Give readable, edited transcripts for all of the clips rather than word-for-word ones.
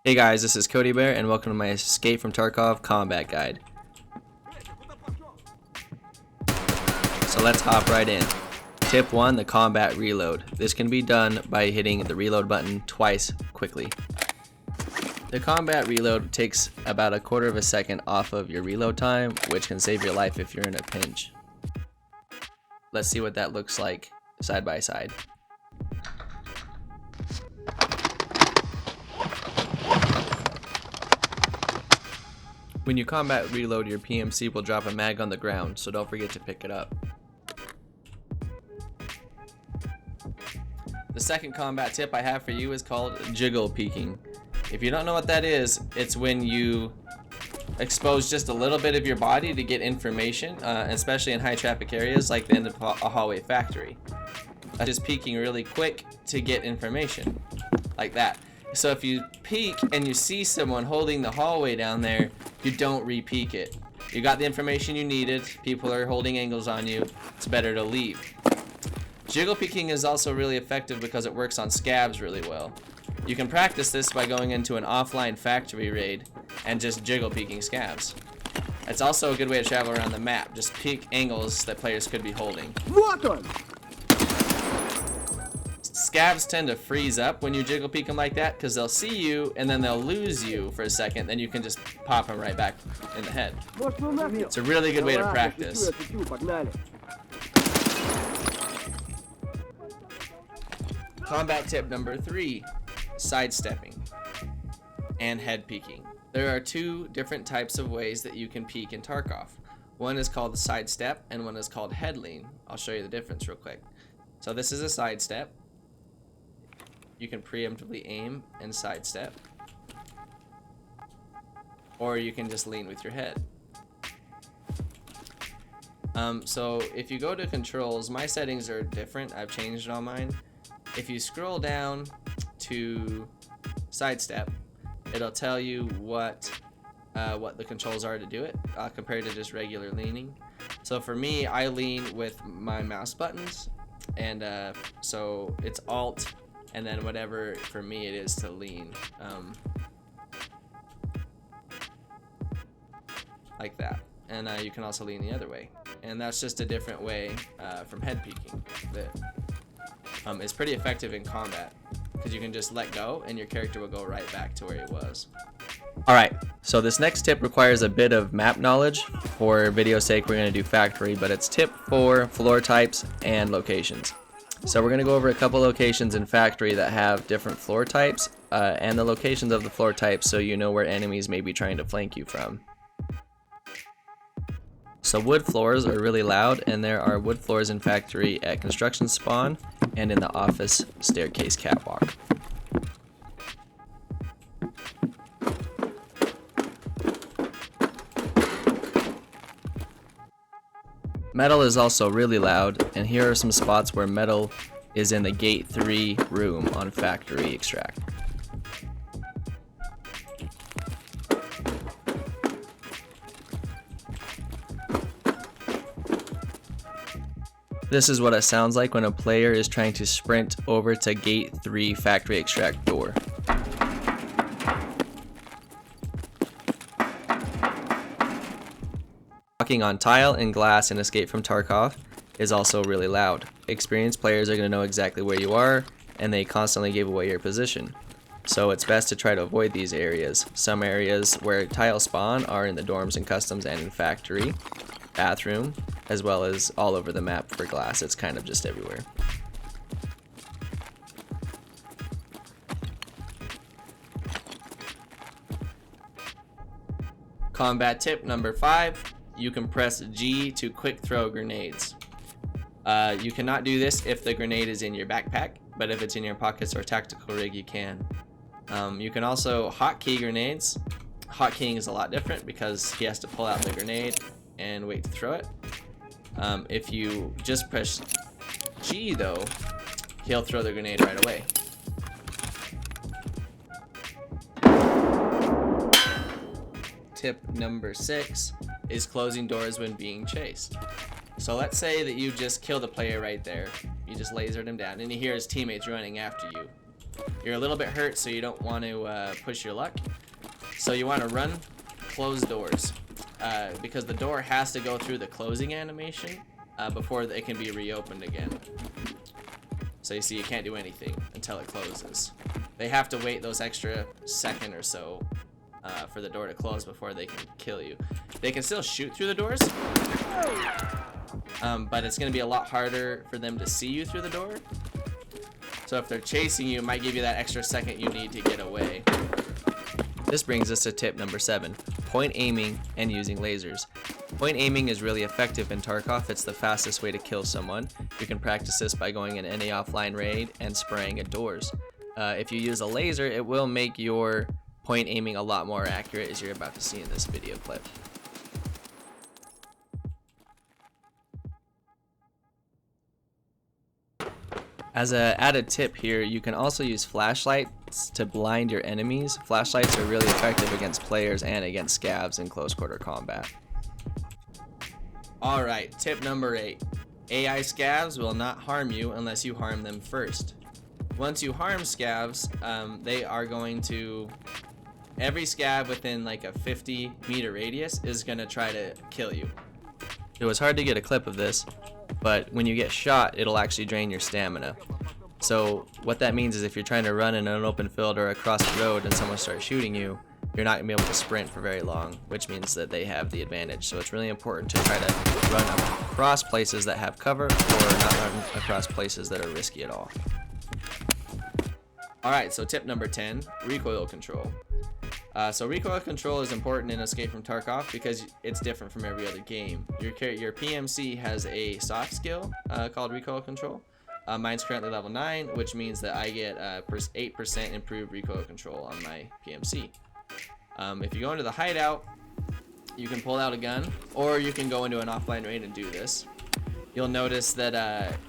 Hey guys, this is Kodiibear and welcome to my Escape from Tarkov combat guide. So let's hop right in. Tip 1, the combat reload. This can be done by hitting the reload button twice quickly. The combat reload takes about a quarter of a second off of your reload time, which can save your life if you're in a pinch. Let's see what that looks like side by side. When you combat reload, your PMC will drop a mag on the ground, so don't forget to pick it up. The second combat tip I have for you is called Jiggle Peaking. If you don't know what that is, it's when you expose just a little bit of your body to get information, especially in high traffic areas like the end of a hallway factory. Just peeking really quick to get information, like that. So if you peek and you see someone holding the hallway down there, you don't re-peek it. You got the information you needed, people are holding angles on you, it's better to leave. Jiggle peeking is also really effective because it works on scavs really well. You can practice this by going into an offline factory raid and just jiggle peeking scavs. It's also a good way to travel around the map, just peek angles that players could be holding. Scavs tend to freeze up when you jiggle peek them like that because they'll see you and then they'll lose you for a second, then you can just pop them right back in the head. It's a really good way to practice. Combat tip number 3, sidestepping and head peeking. There are two different types of ways that you can peek in Tarkov. One is called the sidestep and one is called head lean. I'll show you the difference real quick. So this is a sidestep. You can preemptively aim and sidestep, or you can just lean with your head. So if you go to controls, my settings are different. I've changed all mine. If you scroll down to sidestep, it'll tell you what the controls are to do it compared to just regular leaning. So for me, I lean with my mouse buttons, and so it's Alt and then whatever for me it is to lean, like that. And you can also lean the other way, and that's just a different way from head peeking that is pretty effective in combat because you can just let go and your character will go right back to where he was. Alright, so this next tip requires a bit of map knowledge. For video's sake, we're going to do factory, but it's tip 4, floor types and locations. So we're going to go over a couple locations in factory that have different floor types and the locations of the floor types so you know where enemies may be trying to flank you from. So wood floors are really loud, and there are wood floors in factory at construction spawn and in the office staircase catwalk. Metal is also really loud, and here are some spots where metal is in the gate 3 room on factory extract. This is what it sounds like when a player is trying to sprint over to gate 3 factory extract door. Walking on tile and glass in Escape from Tarkov is also really loud. Experienced players are going to know exactly where you are, and they constantly give away your position. So it's best to try to avoid these areas. Some areas where tile spawn are in the dorms and customs and in factory, bathroom, as well as all over the map for glass. It's kind of just everywhere. Combat tip number 5. You can press G to quick throw grenades. You cannot do this if the grenade is in your backpack, but if it's in your pockets or tactical rig, you can. You can also hotkey grenades. Hotkeying is a lot different because he has to pull out the grenade and wait to throw it. If you just press G though, he'll throw the grenade right away. Tip number 6 is closing doors when being chased. So let's say that you just killed a player right there. You just lasered him down and you hear his teammates running after you. You're a little bit hurt, so you don't want to push your luck. So you want to run closed doors, because the door has to go through the closing animation before it can be reopened again. So you see, you can't do anything until it closes. They have to wait those extra second or so for the door to close before they can kill you. They can still shoot through the doors, but it's going to be a lot harder for them to see you through the door. So if they're chasing you, it might give you that extra second you need to get away. This brings us to tip number 7, point aiming and using lasers. Point aiming is really effective in Tarkov. It's the fastest way to kill someone. You can practice this by going in any offline raid and spraying at doors. If you use a laser, it will make your point aiming a lot more accurate, as you're about to see in this video clip. As an added tip here, you can also use flashlights to blind your enemies. Flashlights are really effective against players and against scavs in close quarter combat. Alright, tip number 8. AI scavs will not harm you unless you harm them first. Once you harm scavs, they are going to... Every scav within like a 50-meter radius is going to try to kill you. It was hard to get a clip of this, but when you get shot, it'll actually drain your stamina. So what that means is if you're trying to run in an open field or across the road and someone starts shooting you, you're not going to be able to sprint for very long, which means that they have the advantage. So it's really important to try to run across places that have cover, or not run across places that are risky at all. Alright, so tip number 10, recoil control. So recoil control is important in Escape from Tarkov because it's different from every other game. Your PMC has a soft skill called recoil control. Mine's currently level 9, which means that I get 8% improved recoil control on my PMC. If you go into the hideout, you can pull out a gun, or you can go into an offline raid and do this. You'll notice that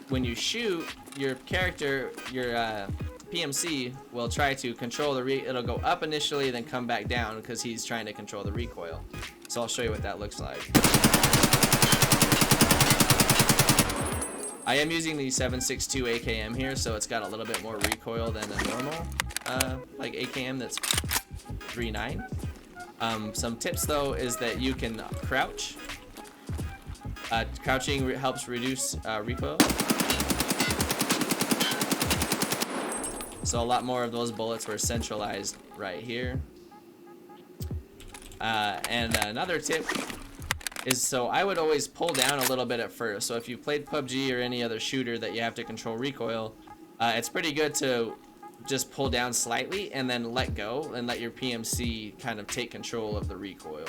when you shoot, your character, your PMC will try to control it'll go up initially, then come back down because he's trying to control the recoil. So I'll show you what that looks like. I am using the 7.62 AKM here, so it's got a little bit more recoil than a normal like AKM that's 3.9. Some tips though is that you can crouch. Crouching helps reduce recoil. So a lot more of those bullets were centralized right here. And another tip is, so I would always pull down a little bit at first. So if you played PUBG or any other shooter that you have to control recoil, it's pretty good to just pull down slightly and then let go and let your PMC kind of take control of the recoil.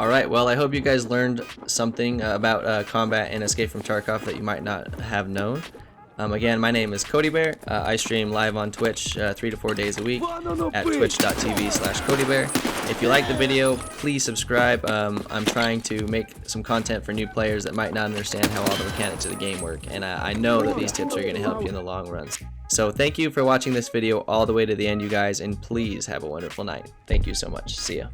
Alright, well, I hope you guys learned something about combat in Escape from Tarkov that you might not have known. Again, my name is Kodiibear. I stream live on Twitch 3 to 4 days a week at twitch.tv/Kodiibear. If you like the video, please subscribe. I'm trying to make some content for new players that might not understand how all the mechanics of the game work, and I know that these tips are going to help you in the long run. So thank you for watching this video all the way to the end, you guys, and please have a wonderful night. Thank you so much. See ya.